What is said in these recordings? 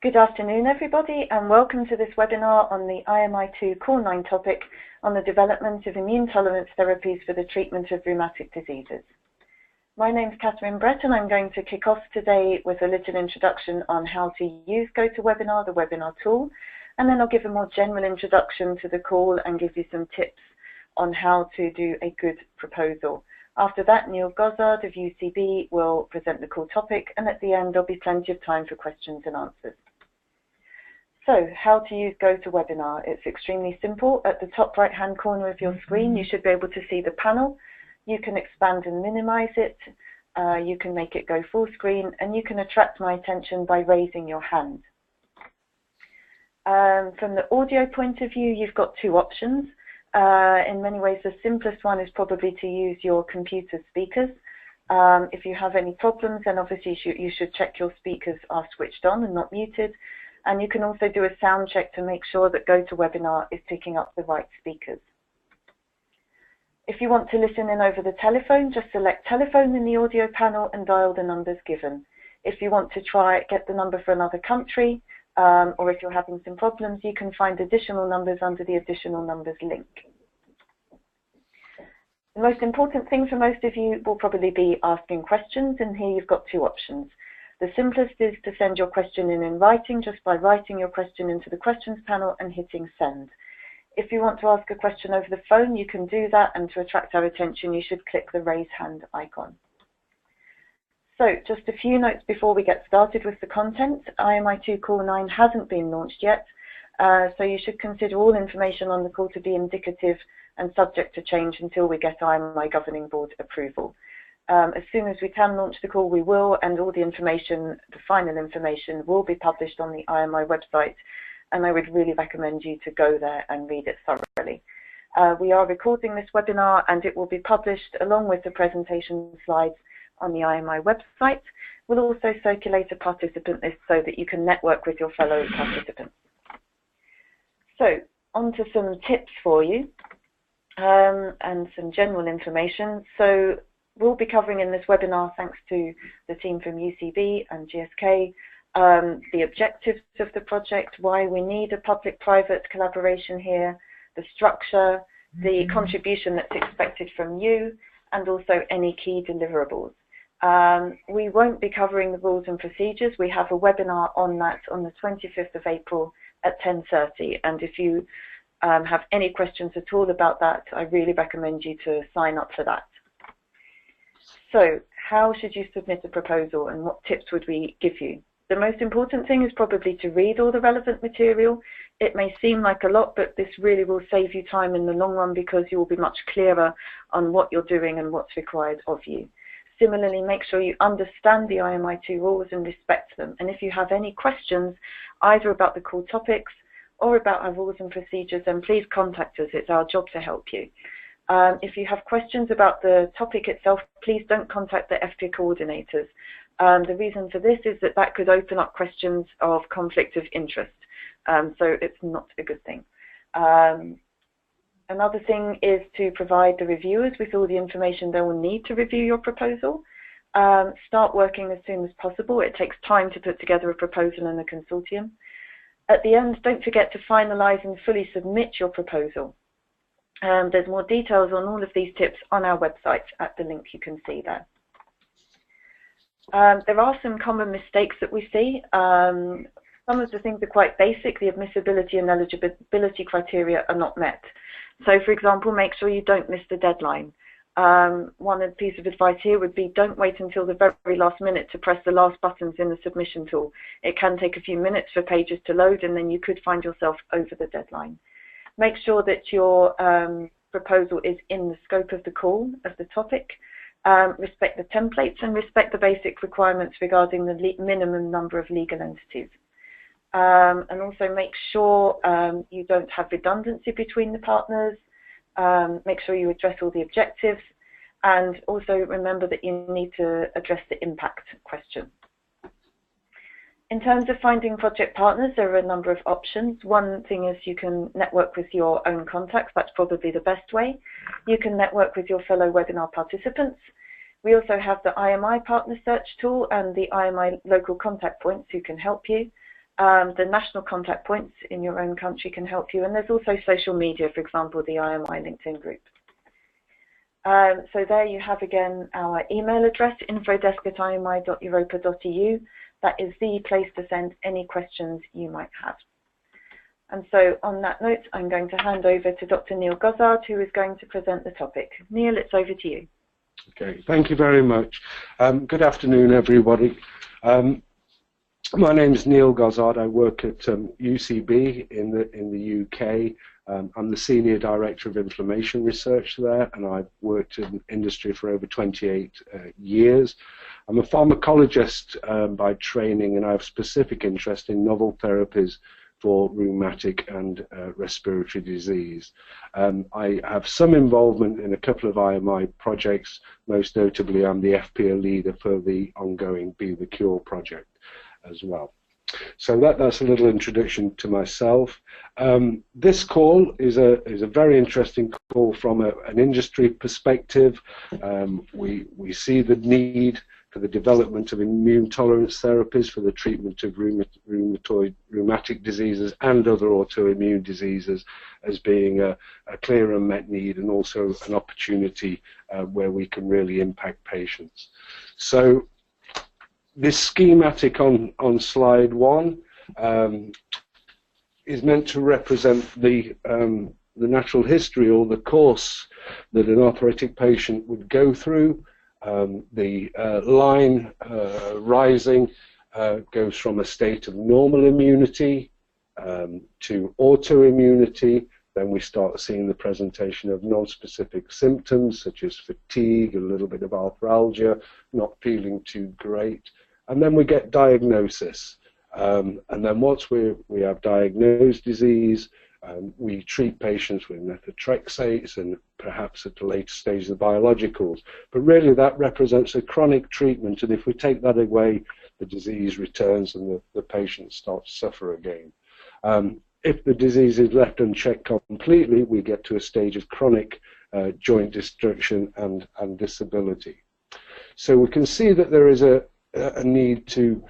Good afternoon, everybody, and welcome to this webinar on the IMI2 Call 9 topic on the development of immune tolerance therapies for the treatment of rheumatic diseases. My name is Catherine Brett, and I'm going to kick off today with a little introduction on how to use GoToWebinar, the webinar tool, and then I'll give a more general introduction to the call and give you some tips on how to do a good proposal. After that, Neil Gozzard of UCB will present the call topic, and at the end there'll be plenty of time for questions and answers. So, how to use GoToWebinar. It's extremely simple. At the top right-hand corner of your screen, you should be able to see the panel. You can expand and minimize it. You can make it go full screen, and you can attract my attention by raising your hand. From the audio point of view, you've got two options. In many ways, the simplest one is probably to use your computer speakers. If you have any problems, then obviously you should check your speakers are switched on and not muted. And you can also do a sound check to make sure that GoToWebinar is picking up the right speakers. If you want to listen in over the telephone, just select telephone in the audio panel and dial the numbers given. If you want to get the number for another country, or if you're having some problems, you can find additional numbers under the additional numbers link. The most important thing for most of you will probably be asking questions, and here you've got two options. The simplest is to send your question in writing just by writing your question into the questions panel and hitting send. If you want to ask a question over the phone, you can do that, and to attract our attention, you should click the raise hand icon. So, just a few notes before we get started with the content. IMI2 Call 9 hasn't been launched yet, so you should consider all information on the call to be indicative and subject to change until we get IMI Governing Board approval. As soon as we can launch the call, we will, and all the information, the final information, will be published on the IMI website, and I would really recommend you to go there and read it thoroughly. We are recording this webinar, and it will be published along with the presentation slides on the IMI website. We'll also circulate a participant list so that you can network with your fellow participants. So, on to some tips for you and some general information. So, we'll be covering in this webinar, thanks to the team from UCB and GSK, the objectives of the project, why we need a public-private collaboration here, the structure, the contribution that's expected from you, and also any key deliverables. We won't be covering the rules and procedures. We have a webinar on that on the 25th of April at 10:30, and if you have any questions at all about that, I really recommend you to sign up for that. So, how should you submit a proposal, and what tips would we give you? The most important thing is probably to read all the relevant material. It may seem like a lot, but this really will save you time in the long run, because you will be much clearer on what you're doing and what's required of you. Similarly, make sure you understand the IMI2 rules and respect them. And if you have any questions, either about the call topics or about our rules and procedures, then please contact us. It's our job to help you. If you have questions about the topic itself, please don't contact the EFPIA coordinators. The reason for this is that that could open up questions of conflict of interest, so it's not a good thing. Another thing is to provide the reviewers with all the information they will need to review your proposal. Start working as soon as possible. It takes time to put together a proposal and a consortium. At the end, don't forget to finalize and fully submit your proposal. There's more details on all of these tips on our website at the link you can see there. There are some common mistakes that we see. Some of the things are quite basic. The admissibility and eligibility criteria are not met. So, for example, make sure you don't miss the deadline. One piece of advice here would be, don't wait until the very last minute to press the last buttons in the submission tool. It can take a few minutes for pages to load, and then you could find yourself over the deadline. Make sure that your proposal is in the scope of the call, of the topic. Respect the templates and respect the basic requirements regarding the minimum number of legal entities. And also make sure you don't have redundancy between the partners. Make sure you address all the objectives, and also remember that you need to address the impact question. In terms of finding project partners, there are a number of options. One thing is you can network with your own contacts. That's probably the best way. You can network with your fellow webinar participants. We also have the IMI Partner Search tool and the IMI Local Contact Points who can help you. The national contact points in your own country can help you, and there's also social media, for example, the IMI LinkedIn group. So there you have again our email address, infodesk@imi.europa.eu. That is the place to send any questions you might have. And so on that note, I'm going to hand over to Dr. Neil Gossard, who is going to present the topic. Neil, it's over to you. Okay, thank you very much. Good afternoon, everybody. My name is Neil Gossard. I work at UCB in the UK. I'm the Senior Director of Inflammation Research there, and I've worked in industry for over 28 years. I'm a pharmacologist by training, and I have specific interest in novel therapies for rheumatic and respiratory disease. I have some involvement in a couple of IMI projects. Most notably, I'm the EFPIA leader for the ongoing Be the Cure project as well. So that's a little introduction to myself. This call is a very interesting call from an industry perspective. We see the need for the development of immune tolerance therapies for the treatment of rheumatic diseases and other autoimmune diseases as being a clear unmet need, and also an opportunity where we can really impact patients. So this schematic on slide 1 is meant to represent the natural history, or the course that an arthritic patient would go through. The line rising goes from a state of normal immunity to autoimmunity. Then we start seeing the presentation of non-specific symptoms such as fatigue, a little bit of arthralgia, not feeling too great. And then we get diagnosis. And then once we have diagnosed disease, we treat patients with methotrexates and perhaps at the later stage the biologicals. But really that represents a chronic treatment, and if we take that away, the disease returns and the patient starts to suffer again. If the disease is left unchecked completely, we get to a stage of chronic joint destruction and disability. So we can see that there is a need to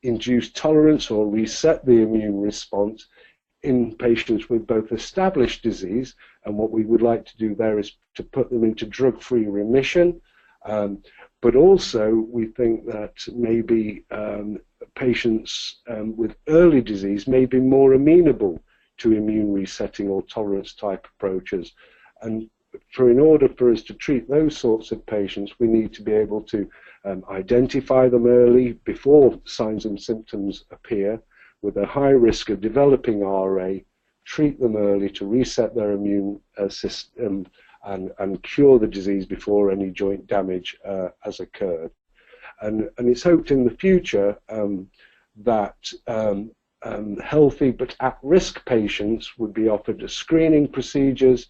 induce tolerance or reset the immune response in patients with both established disease, and what we would like to do there is to put them into drug-free remission, but also we think that maybe patients with early disease may be more amenable to immune resetting or tolerance type approaches. And in order for us to treat those sorts of patients, we need to be able to identify them early before signs and symptoms appear, with a high risk of developing RA, treat them early to reset their immune system and cure the disease before any joint damage has occurred. And it's hoped in the future that healthy but at-risk patients would be offered screening procedures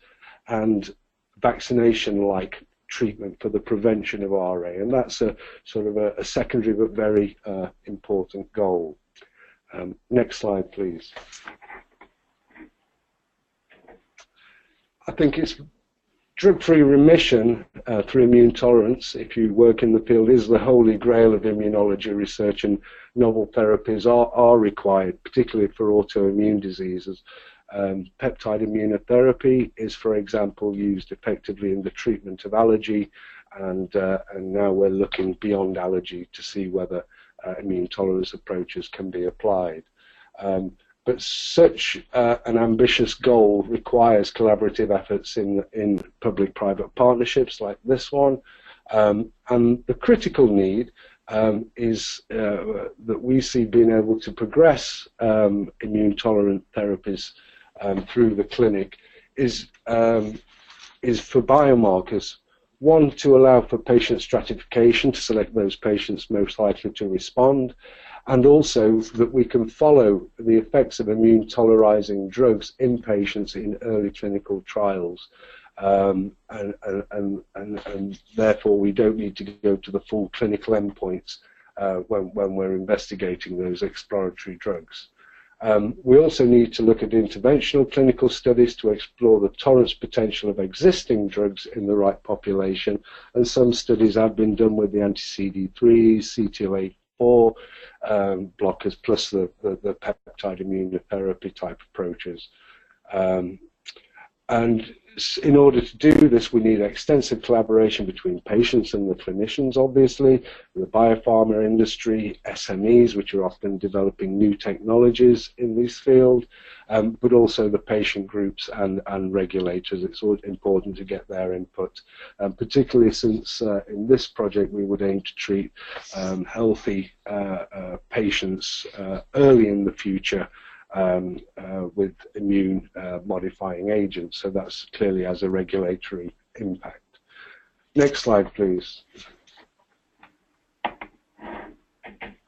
and vaccination-like treatment for the prevention of RA, and that's a sort of a secondary but very important goal. Next slide, please. I think it's drug-free remission through immune tolerance, if you work in the field, is the holy grail of immunology research, and novel therapies are required, particularly for autoimmune diseases. Peptide immunotherapy is, for example, used effectively in the treatment of allergy, and now we're looking beyond allergy to see whether immune tolerance approaches can be applied. But such an ambitious goal requires collaborative efforts in public-private partnerships like this one, and the critical need is that we see being able to progress immune-tolerant therapies through the clinic is for biomarkers. One, to allow for patient stratification to select those patients most likely to respond, and also that we can follow the effects of immune tolerizing drugs in patients in early clinical trials, and therefore we don't need to go to the full clinical endpoints when we're investigating those exploratory drugs. We also need to look at interventional clinical studies to explore the tolerance potential of existing drugs in the right population, and some studies have been done with the anti-CD3s, IL-4 blockers plus the peptide immunotherapy type approaches. And in order to do this, we need extensive collaboration between patients and the clinicians, obviously, the biopharma industry, SMEs, which are often developing new technologies in this field, but also the patient groups and regulators. It's important to get their input, particularly since in this project we would aim to treat healthy patients early in the future with immune modifying agents, so that's clearly has a regulatory impact. Next slide, please.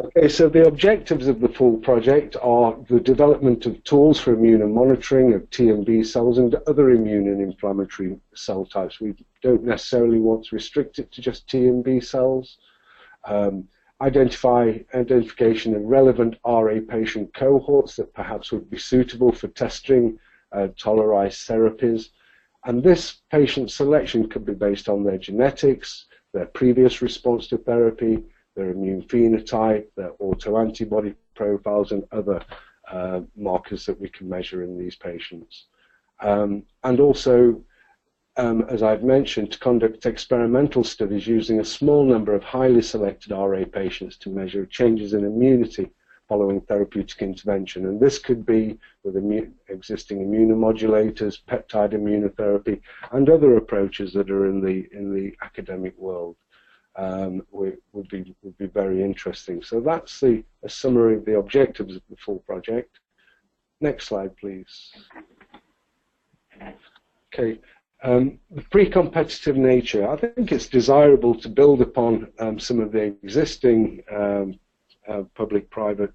Okay, so the objectives of the full project are the development of tools for immune monitoring of T and B cells and other immune and inflammatory cell types. We don't necessarily want to restrict it to just T and B cells. Identification of relevant RA patient cohorts that perhaps would be suitable for testing tolerized therapies. And this patient selection could be based on their genetics, their previous response to therapy, their immune phenotype, their autoantibody profiles, and other markers that we can measure in these patients. And also, as I've mentioned, to conduct experimental studies using a small number of highly selected RA patients to measure changes in immunity following therapeutic intervention. And this could be with existing immunomodulators, peptide immunotherapy, and other approaches that are in the academic world. Would be very interesting. So that's a summary of the objectives of the full project. Next slide, please. Okay. The pre-competitive nature, I think it's desirable to build upon some of the existing public-private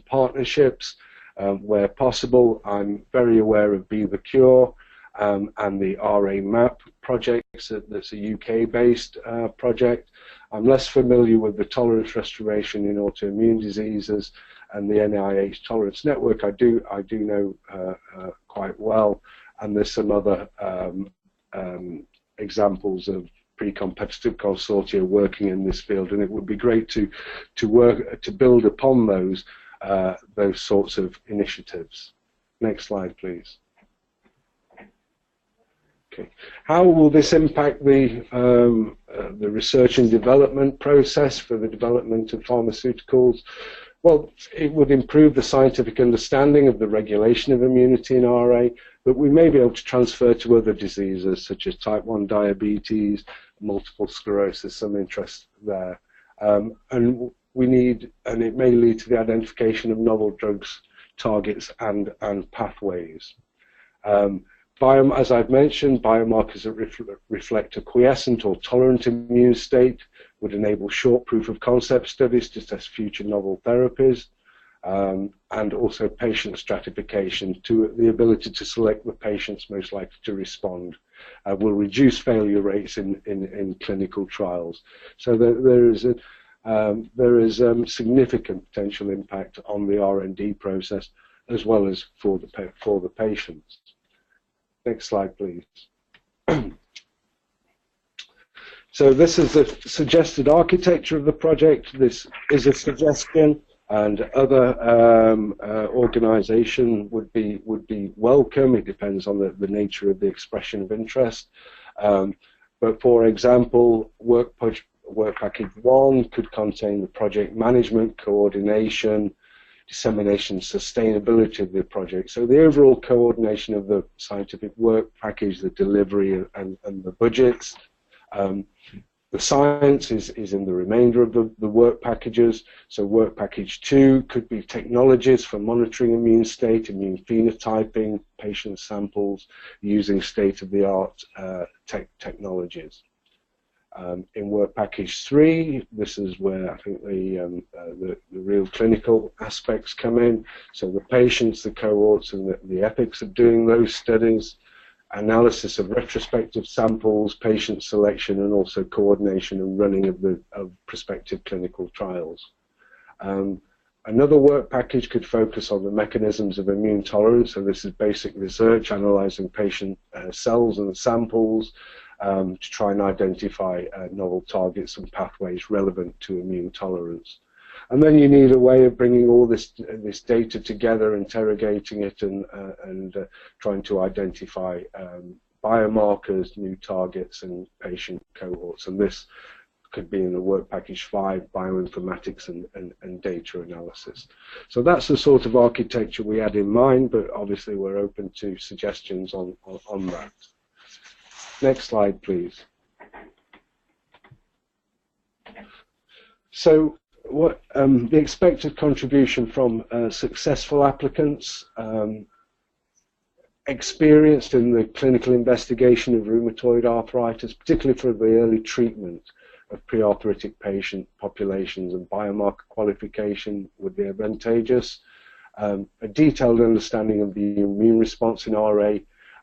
partnerships where possible. I'm very aware of Be the Cure and the RA MAP projects. That's a UK-based project. I'm less familiar with the tolerance restoration in autoimmune diseases and the NIH Tolerance Network. I do know quite well, and there's some other examples of pre-competitive consortia working in this field, and it would be great to build upon those sorts of initiatives. Next slide, please. Okay, how will this impact the research and development process for the development of pharmaceuticals? Well, it would improve the scientific understanding of the regulation of immunity in RA, but we may be able to transfer to other diseases such as type 1 diabetes, multiple sclerosis, some interest there. And it may lead to the identification of novel drugs, targets, and pathways. As I've mentioned, biomarkers that reflect a quiescent or tolerant immune state would enable short proof of concept studies to test future novel therapies, and also patient stratification, to the ability to select the patients most likely to respond, will reduce failure rates in clinical trials. So there is significant potential impact on the R&D process as well as for the patients. Next slide, please. So this is the suggested architecture of the project. This is a suggestion, and other organisation would be welcome. It depends on the nature of the expression of interest. But for example, work package 1 could contain the project management, coordination, dissemination, sustainability of the project. So the overall coordination of the scientific work package, the delivery, and the budgets. The science is in the remainder of the work packages. So work package 2 could be technologies for monitoring immune state, immune phenotyping, patient samples, using state-of-the-art technologies. In work package 3, this is where I think the real clinical aspects come in. So the patients, the cohorts, and the ethics of doing those studies, analysis of retrospective samples, patient selection, and also coordination and running of prospective clinical trials. Another work package could focus on the mechanisms of immune tolerance, so this is basic research, analyzing patient cells and samples to try and identify novel targets and pathways relevant to immune tolerance. And then you need a way of bringing all this data together, interrogating it, and trying to identify biomarkers, new targets, and patient cohorts. And this could be in the work package 5, bioinformatics and data analysis. So that's the sort of architecture we had in mind, but obviously we're open to suggestions on that. Next slide, please. So what the expected contribution from successful applicants, experienced in the clinical investigation of rheumatoid arthritis, particularly for the early treatment of pre-arthritic patient populations, and biomarker qualification would be advantageous. A detailed understanding of the immune response in RA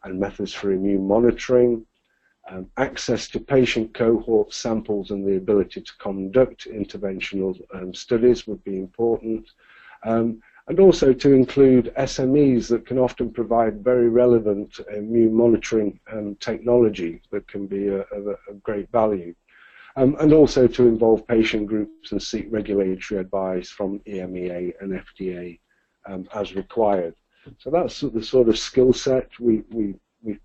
and methods for immune monitoring, access to patient cohort samples and the ability to conduct interventional studies would be important, and also to include SMEs that can often provide very relevant immune monitoring technology that can be of great value. And also to involve patient groups and seek regulatory advice from EMEA and FDA as required. So that's the sort of skill set we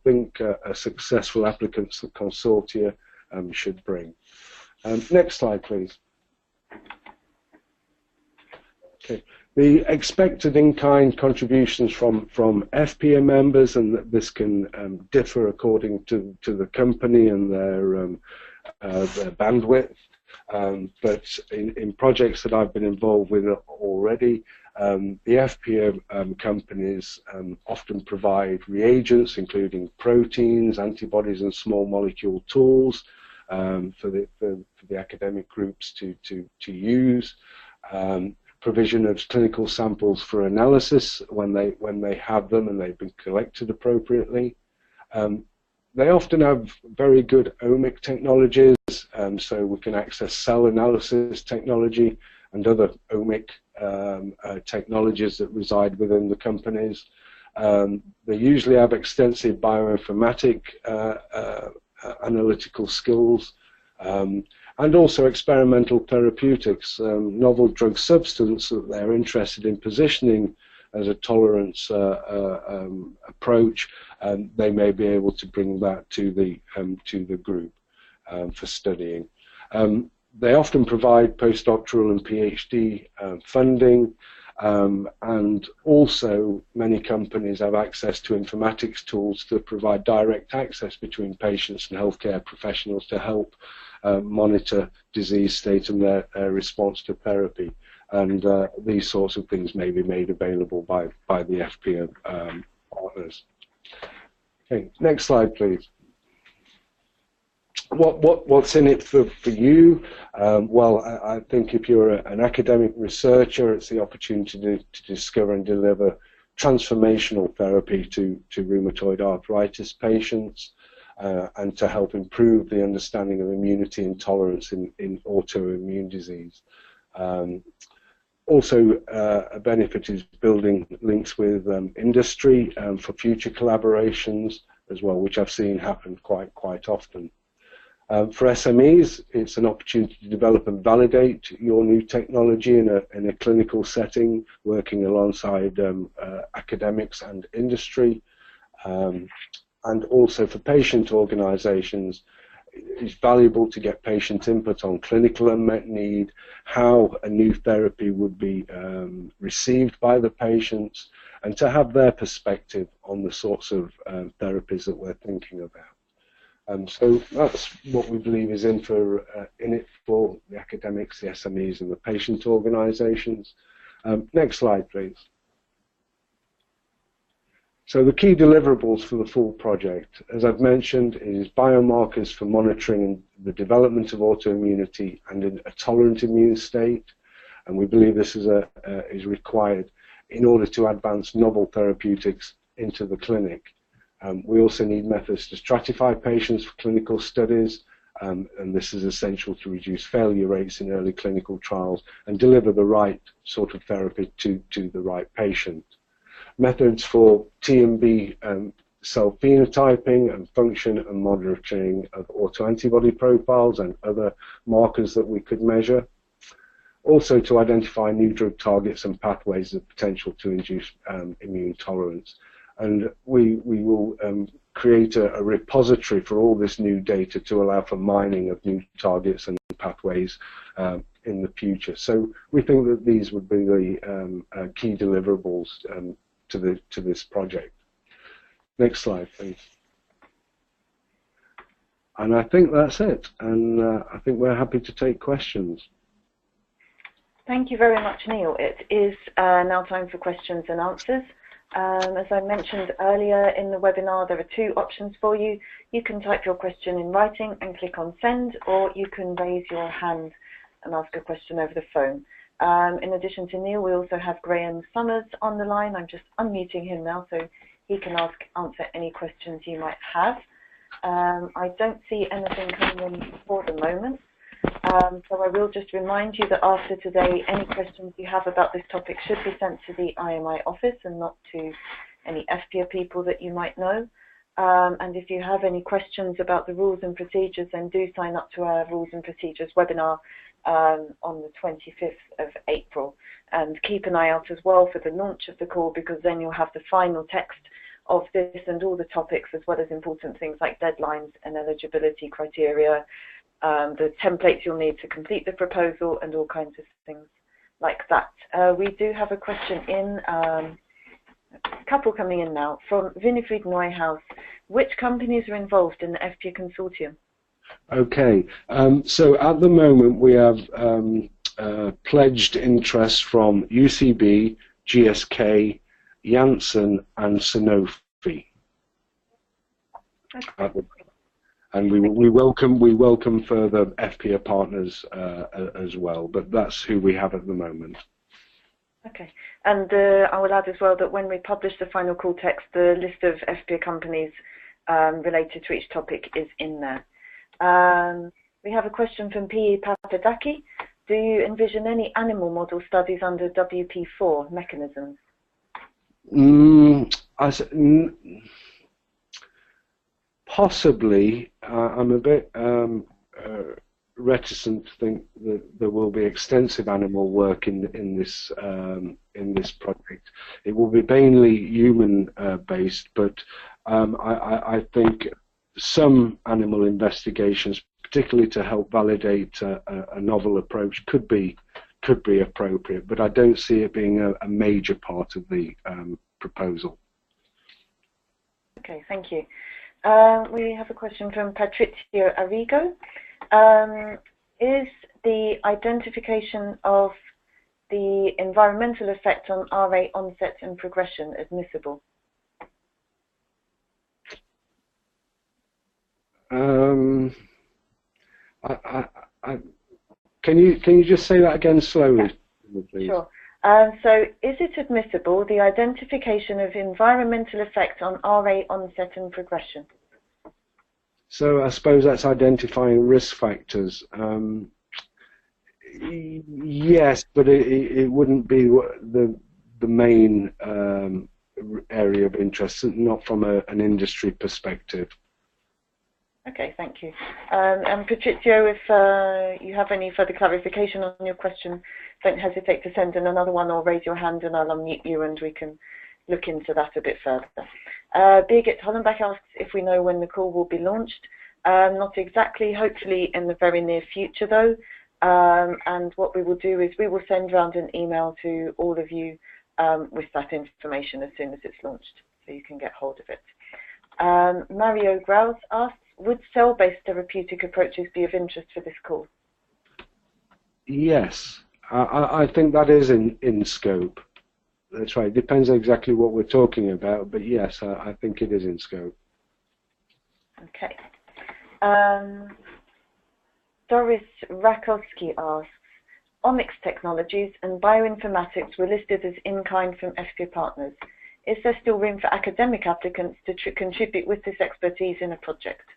think a successful applicants consortia should bring. Next slide, please. Okay. The expected in-kind contributions from EFPIA members, and this can differ according to the company and their bandwidth, but in projects that I've been involved with already, the EFPIA companies often provide reagents, including proteins, antibodies, and small molecule tools for the academic groups to use. Provision of clinical samples for analysis when they have them and they've been collected appropriately. They often have very good omic technologies, so we can access cell analysis technology and other omic technologies that reside within the companies. They usually have extensive bioinformatic analytical skills, and also experimental therapeutics, novel drug substance that they're interested in positioning as a tolerance approach, and they may be able to bring that to the group for studying. They often provide postdoctoral and PhD funding, and also many companies have access to informatics tools to provide direct access between patients and healthcare professionals to help monitor disease state and their response to therapy. And these sorts of things may be made available by the EFPIA partners. Okay, next slide, please. What's in it for you? Well, I think if you're an academic researcher, it's the opportunity to discover and deliver transformational therapy to rheumatoid arthritis patients, and to help improve the understanding of immunity and tolerance in autoimmune disease. Also, a benefit is building links with industry for future collaborations as well, which I've seen happen quite often. For SMEs, it's an opportunity to develop and validate your new technology in a clinical setting, working alongside academics and industry. And also for patient organizations, it's valuable to get patient input on clinical unmet need, how a new therapy would be received by the patients, and to have their perspective on the sorts of therapies that we're thinking about. So that's what we believe is in it for the academics, the SMEs, and the patient organizations. Next slide, please. So the key deliverables for the full project, as I've mentioned, is biomarkers for monitoring the development of autoimmunity and a tolerant immune state, and we believe this is required in order to advance novel therapeutics into the clinic. We also need methods to stratify patients for clinical studies, and this is essential to reduce failure rates in early clinical trials and deliver the right sort of therapy to the right patient. Methods for T&B cell phenotyping and function and monitoring of autoantibody profiles and other markers that we could measure. also to identify new drug targets and pathways of potential to induce immune tolerance. And we will create a repository for all this new data to allow for mining of new targets and pathways in the future. So we think that these would be the key deliverables to this project. Next slide, please. And I think that's it. And I think we're happy to take questions. Thank you very much, Neil. It is now time for questions and answers. As I mentioned earlier in the webinar, there are two options for you. You can type your question in writing and click on send, or you can raise your hand and ask a question over the phone. In addition to Neil, we also have Graham Summers on the line. I'm just unmuting him now so he can answer any questions you might have. I don't see anything coming in for the moment. So I will just remind you that after today, any questions you have about this topic should be sent to the IMI office and not to any EFPIA people that you might know. And if you have any questions about the rules and procedures, then do sign up to our rules and procedures webinar on the 25th of April. And keep an eye out as well for the launch of the call, because then you'll have the final text of this and all the topics, as well as important things like deadlines and eligibility criteria, the templates you'll need to complete the proposal, and all kinds of things like that. We do have a question in, a couple coming in now, from Winifred Neuhaus. Which companies are involved in the EFPIA consortium? Okay, so at the moment we have pledged interest from UCB, GSK, Janssen and Sanofi. Okay. And we welcome further EFPIA partners as well, but that's who we have at the moment. Okay, and I will add as well that when we publish the final call text, the list of EFPIA companies related to each topic is in there. We have a question from P.E. Papadaki. Do you envision any animal model studies under WP4 mechanisms? Possibly. I'm a bit reticent to think that there will be extensive animal work in this project. It will be mainly human based, but I think some animal investigations, particularly to help validate a novel approach, could be appropriate, but I don't see it being a major part of the proposal. Okay, thank you. We have a question from Patricio Arrigo. Is the identification of the environmental effect on RA onset and progression admissible? Can you just say that again slowly, please? Sure. So, is it admissible, the identification of environmental effect on RA onset and progression? So, I suppose that's identifying risk factors. Yes, but it wouldn't be the main area of interest, not from an industry perspective. Okay, thank you. And Patrizio, if you have any further clarification on your question, don't hesitate to send in another one or raise your hand and I'll unmute you and we can look into that a bit further. Birgit Hollenbach asks if we know when the call will be launched. Not exactly, hopefully in the very near future though. And what we will do is we will send around an email to all of you with that information as soon as it's launched, so you can get hold of it. Mario Grouse asks, would cell-based therapeutic approaches be of interest for this call? Yes, I think that is in scope. That's right. It depends exactly what we're talking about, but yes, I think it is in scope. Okay. Doris Rakowski asks, Omics Technologies and Bioinformatics were listed as in-kind from EFPIA partners. Is there still room for academic applicants to contribute with this expertise in a project?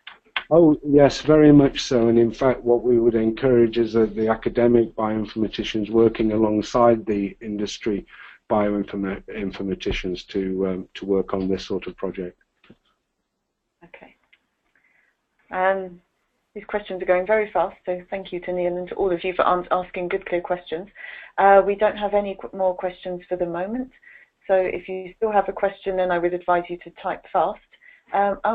Oh, yes, very much so. And in fact, what we would encourage is that the academic bioinformaticians working alongside the industry bioinformaticians to work on this sort of project. Okay. These questions are going very fast, so thank you to Neil and to all of you for asking good, clear questions. We don't have any more questions for the moment, so if you still have a question, then I would advise you to type fast.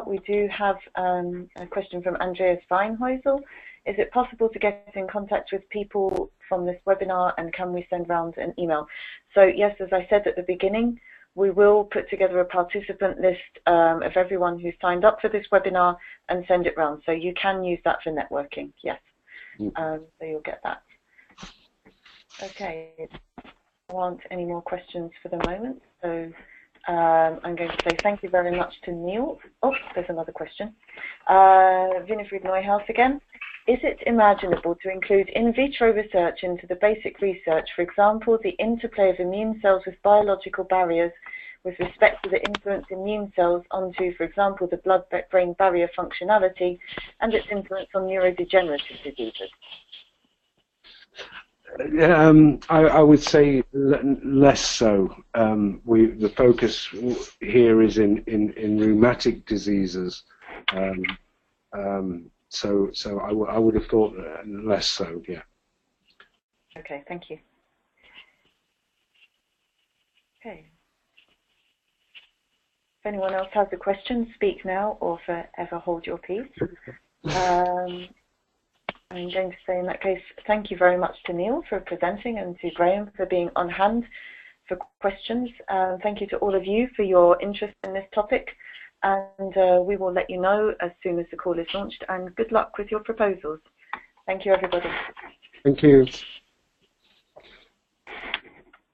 We do have a question from Andreas Weinheusel. Is it possible to get in contact with people from this webinar, and can we send round an email? So yes, as I said at the beginning, we will put together a participant list of everyone who signed up for this webinar and send it round. So you can use that for networking, yes. So you'll get that. Okay, I want any more questions for the moment. So I'm going to say thank you very much to Neil. Oh, there's another question. Winifred Neuhaus again. Is it imaginable to include in vitro research into the basic research, for example, the interplay of immune cells with biological barriers with respect to the influence immune cells onto, for example, the blood-brain barrier functionality and its influence on neurodegenerative diseases? I would say less so. The focus here is in rheumatic diseases. So I would have thought less so, yeah. Okay, thank you. Okay. If anyone else has a question, speak now or forever hold your peace. I'm going to say in that case, thank you very much to Neil for presenting and to Graham for being on hand for questions. Thank you to all of you for your interest in this topic. And we will let you know as soon as the call is launched, and good luck with your proposals. Thank you, everybody. Thank you.